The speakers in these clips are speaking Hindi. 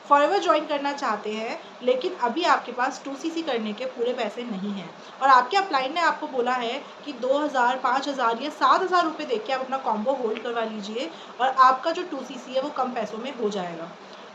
फॉरएवर ज्वाइन करना चाहते हैं लेकिन अभी आपके पास 2cc करने के पूरे पैसे नहीं हैं और आपके अपलाइन ने आपको बोला है कि 2000, 5000 या 7000 रुपये दे के आप अपना कॉम्बो होल्ड करवा लीजिए और आपका जो 2cc है वो कम पैसों में हो जाएगा।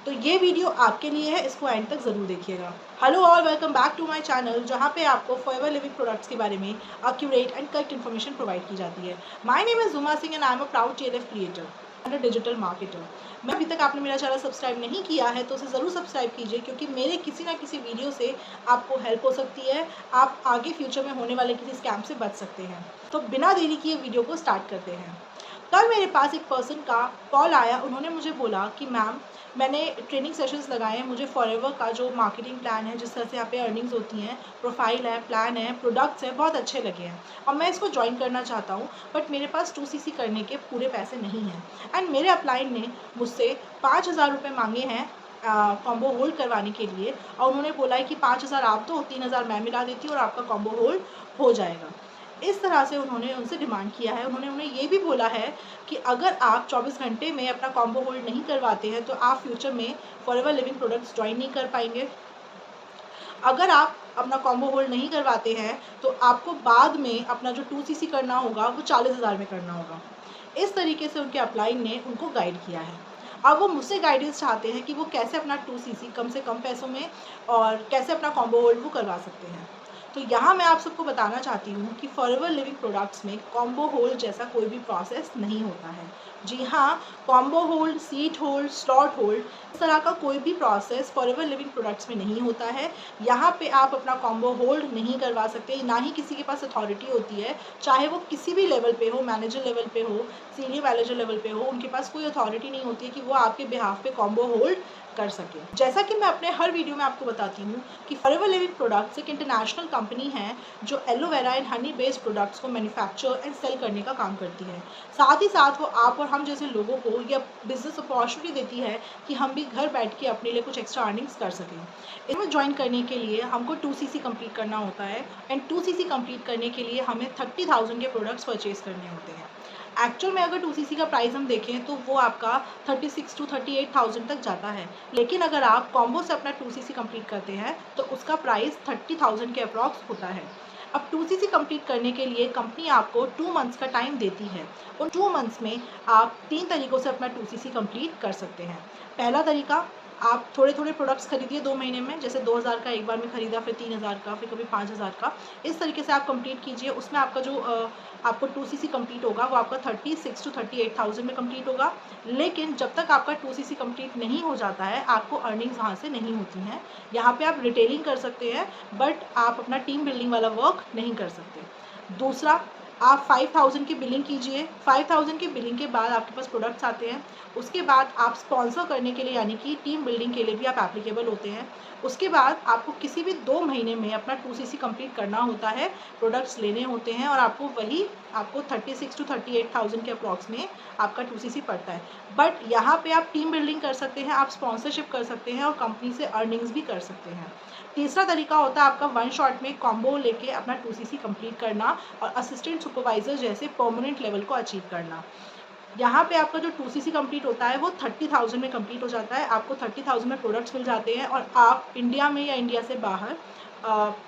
तो ये वीडियो आपके लिए है, इसको एंड तक ज़रूर देखिएगा। Hello all, welcome back to my channel, जहाँ पे आपको फॉरएवर लिविंग प्रोडक्ट्स के बारे में accurate and correct information provide की जाती है। My name is Juma Singh and I am a proud TLF creator and a digital marketer. मैं अभी तक आपने मेरा चैनल सब्सक्राइब नहीं किया है तो उसे ज़रूर सब्सक्राइब कीजिए, क्योंकि मेरे किसी ना किसी वीडियो से आपको हेल्प हो सकती है, आप आगे फ्यूचर में होने वाले किसी स्कैम से बच सकते हैं। तो बिना देरी किए वीडियो को स्टार्ट करते हैं। कल मेरे पास एक पर्सन का कॉल आया, उन्होंने मुझे बोला कि मैम मैंने ट्रेनिंग सेशंस लगाए हैं, मुझे फॉरएवर का जो मार्केटिंग प्लान है, जिस तरह से यहाँ पे अर्निंग्स होती हैं, प्रोफाइल है, प्लान है, प्रोडक्ट्स हैं, बहुत अच्छे लगे हैं और मैं इसको ज्वाइन करना चाहता हूँ, बट मेरे पास 2cc करने के पूरे पैसे नहीं हैं। एंड मेरे अपलाइन ने मुझसे 5000 रुपये मांगे हैं कॉम्बो होल्ड करवाने के लिए और उन्होंने बोला है कि 5000 आप दो, 3000 मैं मिला देती हूँ और आपका कॉम्बो होल्ड हो जाएगा। इस तरह से उन्होंने उनसे डिमांड किया है। उन्होंने उन्हें ये भी बोला है कि अगर आप 24 घंटे में अपना कॉम्बो होल्ड नहीं करवाते हैं तो आप फ्यूचर में फॉरएवर लिविंग प्रोडक्ट्स ज्वाइन नहीं कर पाएंगे। अगर आप अपना कॉम्बो होल्ड नहीं करवाते हैं तो आपको बाद में अपना जो 2cc करना होगा वो 40,000 में करना होगा। इस तरीके से उनके अपलाइन ने उनको गाइड किया है। अब वो मुझसे गाइडेंस चाहते हैं कि वो कैसे अपना 2cc कम से कम पैसों में और कैसे अपना कॉम्बो होल्ड वो करवा सकते हैं। तो यहाँ मैं आप सबको बताना चाहती हूँ कि फॉरएवर लिविंग प्रोडक्ट्स में कॉम्बो होल्ड जैसा कोई भी प्रोसेस नहीं होता है। जी हाँ, combo hold, seat hold, slot hold, इस तरह का कोई भी प्रोसेस फॉरएवर लिविंग प्रोडक्ट्स में नहीं होता है। यहाँ पे आप अपना कॉम्बो होल्ड नहीं करवा सकते, ना ही किसी के पास अथॉरिटी होती है, चाहे वो किसी भी लेवल पे हो, मैनेजर लेवल पे हो, सीनियर मैनेजर लेवल पे हो, उनके पास कोई अथॉरिटी नहीं होती है कि वो आपके बिहाफ पे कॉम्बो होल्ड कर सके। जैसा कि मैं अपने हर वीडियो में आपको बताती हूँ कि फॉरएवर लिविंग प्रोडक्ट्स एक इंटरनेशनल कंपनी है जो aloe vera and honey based products को मैन्युफैक्चर एंड सेल करने का काम करती है। साथ ही साथ वो आप और हम जैसे लोगों को यह बिजनेस अपॉर्चुनिटी देती है कि हम भी घर बैठ के अपने लिए कुछ एक्स्ट्रा अर्निंग्स कर सकें। इसमें ज्वाइन करने के लिए हमको 2cc कंप्लीट करना होता है एंड 2cc कंप्लीट करने के लिए हमें 30,000 के प्रोडक्ट्स परचेज करने होते हैं। एक्चुअल में अगर 2cc का प्राइस हम देखें तो वो आपका 36 to 38,000 तक जाता है, लेकिन अगर आप कॉम्बो से अपना 2cc कंप्लीट करते हैं तो उसका प्राइस 30,000 के अप्रॉक्स होता है। अब 2cc कंप्लीट करने के लिए कंपनी आपको 2 मंथ्स का टाइम देती है। उन 2 मंथ्स में आप 3 तरीक़ों से अपना 2cc कंप्लीट कर सकते हैं। पहला तरीका, आप थोड़े-थोड़े प्रोडक्ट्स खरीदिए 2 महीने में, जैसे 2000 का एक बार में खरीदा, फिर 3000 का, फिर कभी 5000 का, इस तरीके से आप कंप्लीट कीजिए। उसमें आपका जो आपको 2cc कंप्लीट होगा वो आपका 36 to 38,000 में कंप्लीट होगा। लेकिन जब तक आपका 2cc कंप्लीट नहीं हो जाता है, आपको अर्निंग्स वहाँ से नहीं होती हैं। यहाँ पे आप रिटेलिंग कर सकते हैं, बट आप अपना टीम बिल्डिंग वाला वर्क नहीं कर सकते। दूसरा, आप 5,000 की बिलिंग कीजिए। 5,000 की बिलिंग के बाद आपके पास प्रोडक्ट्स आते हैं। उसके बाद आप स्पॉन्सर करने के लिए, यानी कि टीम बिल्डिंग के लिए भी आप एप्लीकेबल होते हैं। उसके बाद आपको किसी भी 2 महीने में अपना 2cc कंप्लीट करना होता है, प्रोडक्ट्स लेने होते हैं और आपको 36 to 38,000 के अप्रॉक्स में आपका 2cc पड़ता है। बट यहाँ पे आप टीम बिल्डिंग कर सकते हैं, आप स्पॉन्सरशिप कर सकते हैं और कंपनी से अर्निंग्स भी कर सकते हैं। तीसरा तरीका होता है आपका वन शॉट में कॉम्बो लेके अपना 2cc कंप्लीट करना और असिस्टेंट सुपरवाइज़र जैसे परमानेंट लेवल को अचीव करना। यहाँ पे आपका जो 2cc कंप्लीट होता है वो 30,000 में कंप्लीट हो जाता है। आपको 30,000 में प्रोडक्ट्स मिल जाते हैं और आप इंडिया में या इंडिया से बाहर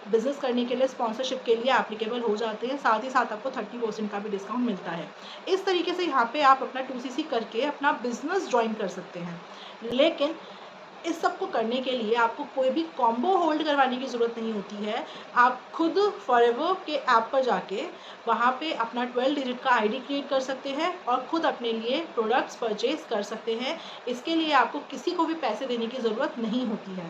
बिज़नेस करने के लिए, स्पॉन्सरशिप के लिए एप्लीकेबल हो जाते हैं। साथ ही साथ आपको 30% का भी डिस्काउंट मिलता है। इस तरीके से यहाँ पे आप अपना 2cc करके अपना बिज़नेस ज्वाइन कर सकते हैं। लेकिन इस सब को करने के लिए आपको कोई भी कॉम्बो होल्ड करवाने की ज़रूरत नहीं होती है। आप खुद फॉरएवर के ऐप पर जाके वहाँ पे अपना 12 डिजिट का आईडी क्रिएट कर सकते हैं और खुद अपने लिए प्रोडक्ट्स परचेज़ कर सकते हैं। इसके लिए आपको किसी को भी पैसे देने की ज़रूरत नहीं होती है।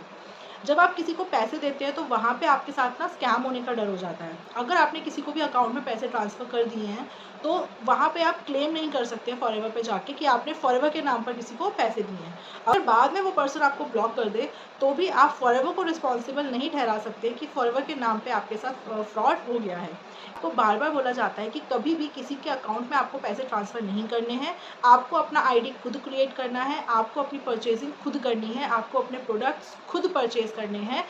जब आप किसी को पैसे देते हैं तो वहाँ पे आपके साथ ना स्कैम होने का डर हो जाता है। अगर आपने किसी को भी अकाउंट में पैसे ट्रांसफ़र कर दिए हैं तो वहाँ पे आप क्लेम नहीं कर सकते फॉरएवर पे जाके कि आपने फॉरएवर के नाम पर किसी को पैसे दिए हैं। अगर बाद में वो पर्सन आपको ब्लॉक कर दे तो भी आप फॉरएवर को रिस्पॉन्सिबल नहीं ठहरा सकते कि फॉरएवर के नाम पे आपके साथ फ्रॉड हो गया है। आपको बार-बार बोला जाता है कि कभी भी किसी के अकाउंट में आपको पैसे ट्रांसफ़र नहीं करने हैं। आपको अपना आईडी खुद क्रिएट करना है, आपको अपनी परचेज़िंग खुद करनी है, आपको अपने प्रोडक्ट्स खुद परचेज़ फेस करने हैं।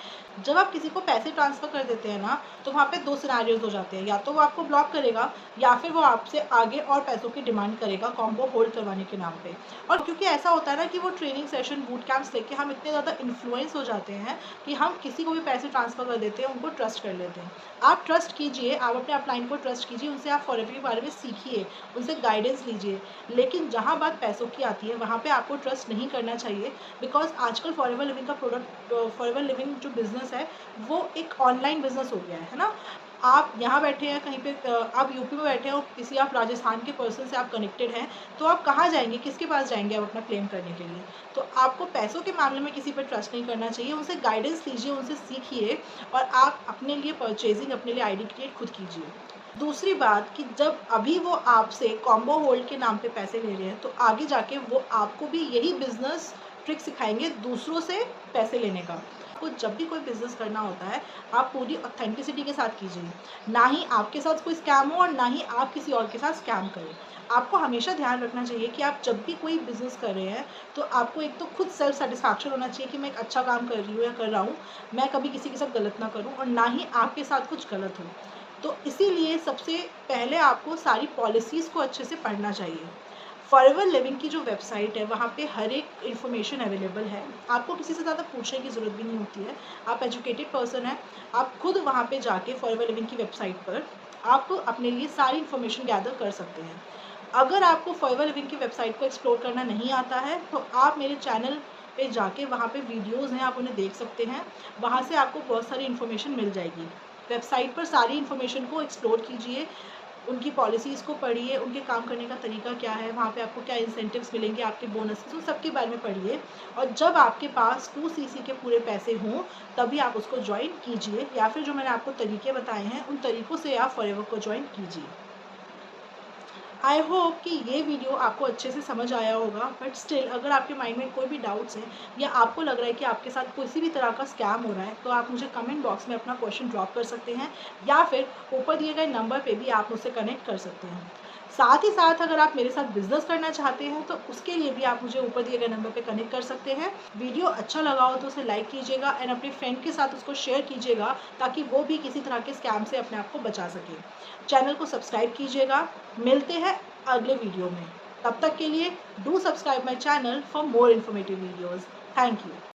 जब आप किसी को पैसे ट्रांसफ़र कर देते हैं ना, तो वहाँ पे 2 सिनेरियोज़ हो जाते हैं, या तो वो आपको ब्लॉक करेगा या फिर वो आपसे आगे और पैसों की डिमांड करेगा कॉम्बो होल्ड करवाने के नाम पे। और क्योंकि ऐसा होता है ना कि वो ट्रेनिंग सेशन, बूट कैंप्स लेके हम इतने ज़्यादा इन्फ्लुएंस हो जाते हैं कि हम किसी को भी पैसे ट्रांसफ़र कर देते हैं, उनको ट्रस्ट कर लेते हैं। आप ट्रस्ट कीजिए, आप अपने अपलाइन को ट्रस्ट कीजिए, उनसे आप फॉरेवर के बारे में सीखिए, उनसे गाइडेंस लीजिए। लेकिन जहाँ बात पैसों की आती है, वहाँ पे आपको ट्रस्ट नहीं करना चाहिए, बिकॉज़ आजकल फॉरेवर लिविंग का फॉरेवर लिविंग जो बिज़नेस है, वो एक ऑनलाइन बिज़नेस हो गया है ना? आप यहाँ बैठे हैं कहीं पे, आप यूपी में बैठे हो, किसी आप राजस्थान के पर्सन से आप कनेक्टेड हैं, तो आप कहाँ जाएँगे? किसके पास जाएँगे आप अपना क्लेम करने के लिए? तो आपको पैसों के मामले में किसी पे ट्रस्ट नहीं करना चाहिए, उनसे गाइडेंस लीजिए, उनसे सीखिए और आप अपने लिए परचेज़िंग, अपने लिए आईडी क्रिएट खुद कीजिए। दूसरी बात कि जब अभी वो आपसे कॉम्बो होल्ड के नाम पे पैसे ले रहे हैं, तो आगे जाके वो आपको भी यही बिज़नेस ट्रिक सिखाएँगे दूसरों से पैसे लेने का। आपको जब भी कोई बिज़नेस करना होता है, आप पूरी ऑथेंटिसिटी के साथ कीजिए। ना ही आपके साथ कोई स्कैम हो और ना ही आप किसी और के साथ स्कैम करें। आपको हमेशा ध्यान रखना चाहिए कि आप जब भी कोई बिज़नेस कर रहे हैं, तो आपको एक तो खुद सेल्फ सैटिस्फैक्शन होना चाहिए कि मैं एक अच्छा काम कर रही हूँ या कर रहा हूँ, मैं कभी किसी के साथ गलत ना करूँ और ना ही आपके साथ कुछ गलत हो। तो इसीलिए सबसे पहले आपको सारी पॉलिसीज़ को अच्छे से पढ़ना चाहिए। फॉरेवर लिविंग की जो वेबसाइट है, वहाँ पे हर एक इन्फॉर्मेशन अवेलेबल है। आपको किसी से ज़्यादा पूछने की ज़रूरत भी नहीं होती है। आप एजुकेटेड पर्सन हैं, आप खुद वहाँ पे जाके फॉरेवर लिविंग की वेबसाइट पर आप अपने लिए सारी इन्फॉर्मेशन गैदर कर सकते हैं। अगर आपको फॉरेवर लिविंग की वेबसाइट को एक्सप्लोर करना नहीं आता है, तो आप मेरे चैनल पे जाके वहाँ पे वीडियोज़ हैं, आप उन्हें देख सकते हैं। वहाँ से आपको बहुत सारी इन्फॉर्मेशन मिल जाएगी। वेबसाइट पर सारी इन्फॉर्मेशन को एक्सप्लोर कीजिए, उनकी पॉलिसीज़ को पढ़िए, उनके काम करने का तरीका क्या है, वहाँ पे आपको क्या इंसेंटिव्स मिलेंगे, आपके बोनसेस, उन सब के बारे में पढ़िए। और जब आपके पास 2 सीसी के पूरे पैसे हों, तभी आप उसको जॉइन कीजिए, या फिर जो मैंने आपको तरीके बताए हैं, उन तरीकों से आप फॉरेवर को जॉइन कीजिए। आई होप कि ये वीडियो आपको अच्छे से समझ आया होगा, बट स्टिल अगर आपके माइंड में कोई भी डाउट्स हैं या आपको लग रहा है कि आपके साथ किसी भी तरह का स्कैम हो रहा है, तो आप मुझे कमेंट बॉक्स में अपना क्वेश्चन ड्रॉप कर सकते हैं, या फिर ऊपर दिए गए नंबर पे भी आप मुझसे कनेक्ट कर सकते हैं। साथ ही साथ अगर आप मेरे साथ बिज़नेस करना चाहते हैं, तो उसके लिए भी आप मुझे ऊपर दिए गए नंबर पे कनेक्ट कर सकते हैं। वीडियो अच्छा लगा हो तो उसे लाइक कीजिएगा एंड अपने फ्रेंड के साथ उसको शेयर कीजिएगा, ताकि वो भी किसी तरह के स्कैम से अपने आप को बचा सके। चैनल को सब्सक्राइब कीजिएगा। मिलते हैं अगले वीडियो में। तब तक के लिए do subscribe my channel for more informative videos. Thank you.